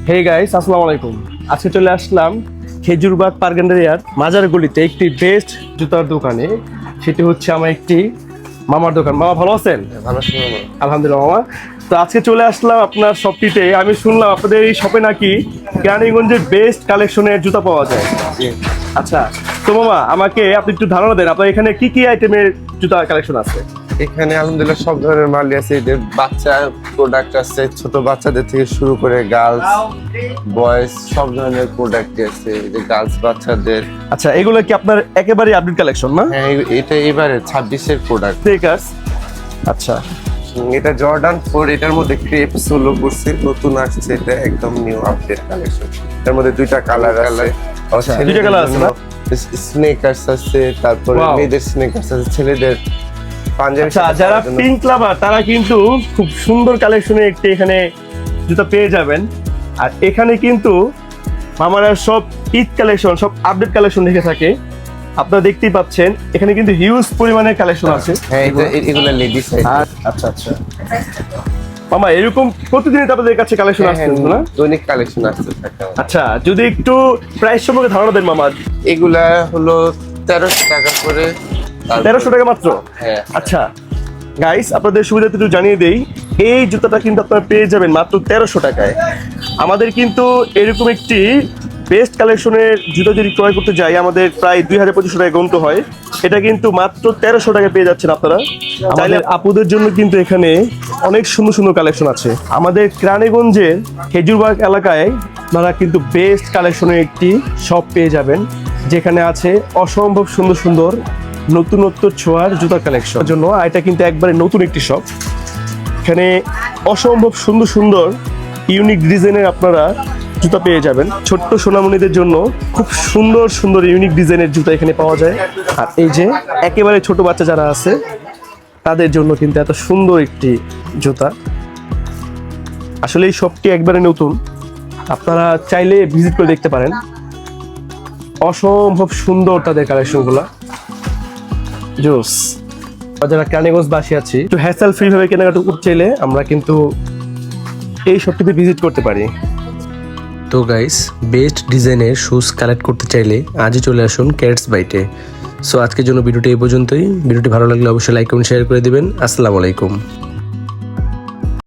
Hey guys, আসসালামু আলাইকুম। আজকে চলে আসলাম খেজুরবাগ পারগান্ডারিয়ার মাজার গলিতে একটি বেস্ট জুতার দোকানে। সেটি হচ্ছে আমার একটি মামার দোকান। মামা ভালো আছেন? ভালো শুনো। আলহামদুলিল্লাহ মামা। তো আজকে চলে আসলাম আপনার শপটিতে। আমি শুনলাম আপনাদের এই শপে নাকি কেরানীগঞ্জের বেস্ট কালেকশনের জুতা পাওয়া যায়। আচ্ছা, তো মামা আমাকে আপনি একটু ধারণা দেন, আপনার এখানে কি কি আইটেমের জুতা কালেকশন আছে? এখানে আলহামদুলিল্লাহ সব ধরনের মালই আছে। এদের বাচ্চা প্রোডাক্ট আছে, ছোট বাচ্চাদের থেকে শুরু করে গার্লস বয়েজ সব ধরনের প্রোডাক্ট আছে। এদের গার্লস বাচ্চাদের। আচ্ছা, এগুলো কি আপনার একেবারে আপডেট কালেকশন না? হ্যাঁ, এটা এবারে 26-এর প্রোডাক্ট। স্নিকার্স। আচ্ছা, এটা জর্ডান 4, এটার মধ্যে ক্রেপ সোলো করছে, নতুন আসছে, এটা একদম নিউ আপডেট কালেকশন। এর মধ্যে দুইটা কালার আছে। দুইটা কালার আছে না? স্নেকার্স আছে, তারপরে মেয়েদের স্নেকার্স আছে, ছেলেদের পাঞ্জাবি। আচ্ছা, যারা পিঙ্ক লাভার তারা কিন্তু খুব সুন্দর কালেকশনের একটি এখানে জুতা পেয়ে যাবেন। আর এখানে কিন্তু মামারা সব ঈদ কালেকশন, সব আপডেট কালেকশন রেখে থাকে। আপনারা দেখতেই পাচ্ছেন এখানে কিন্তু হিউজ পরিমাণে কালেকশন আছে। হ্যাঁ, এগুলো লেডিস আচ্ছা আচ্ছা মামা, এরকম প্রতিদিনই তো আপনাদের কাছে কালেকশন আসছে না? দৈনিক কালেকশন আসছে। আচ্ছা, যদি একটু প্রাইস সম্পর্কে ধারণা দেন মামা। এগুলা হলো 1300 টাকা করে। 1300 টাকা মাত্র? হ্যাঁ। আচ্ছা গাইস, আপনাদের সুবিধাতে একটু জানিয়ে দেই, এই জুতাটা কিন্তু আপনারা পেয়ে যাবেন মাত্র 1300 টাকায়। আমাদের কিন্তু এরকম একটি বেস্ট কালেকশনের জুতা যদি ক্রয় করতে যাই আমাদের প্রায় 2500 টাকা গুনতে হয়। এটা কিন্তু মাত্র 1300 টাকা পেয়ে যাচ্ছেন আপনারা। চাইলে আপুদের জন্য কিন্তু এখানে অনেক সুন্দর সুন্দর কালেকশন আছে। আমাদের কেরানীগঞ্জের খেজুরবাগ এলাকায় আপনারা কিন্তু বেস্ট কালেকশনের একটি শপ পেয়ে যাবেন, যেখানে আছে অসম্ভব সুন্দর সুন্দর নতুনত্ব ছোঁয়ার জুতার কালেকশন জন্য। এটা কিন্তু একবারে নতুন একটি শপ। এখানে অসম্ভব সুন্দর সুন্দর ইউনিক ডিজাইনের আপনারা জুতা পেয়ে যাবেন। ছোট্ট সোনামণিদের জন্য খুব সুন্দর সুন্দর ইউনিক ডিজাইনের জুতা এখানে পাওয়া যায়। আর এই যে একেবারে ছোট বাচ্চা যারা আছে তাদের জন্য কিন্তু এত সুন্দর একটি জুতা। আসলে এই শপটি একবারে নতুন, আপনারা চাইলে ভিজিট করে দেখতে পারেন। অসম্ভব সুন্দর তাদের কালেকশনগুলো, জোস। যারা কেরানীগঞ্জ বাসী আছি, একটু হ্যাসেল ফ্রি ভাবে কেনাকাটা করতে চাইলে আমরা কিন্তু এই শপটিতে ভিজিট করতে পারি। তো গাইস, বেস্ট ডিজাইনের শুজ কালেক্ট করতে চাইলে আজই চলে আসুন ক্যাটস বাইটে। সো আজকের জন্য ভিডিওটি এই পর্যন্তই। ভিডিওটি ভালো লাগলে অবশ্যই লাইক কমেন্ট শেয়ার করে দিবেন। আসসালামু আলাইকুম।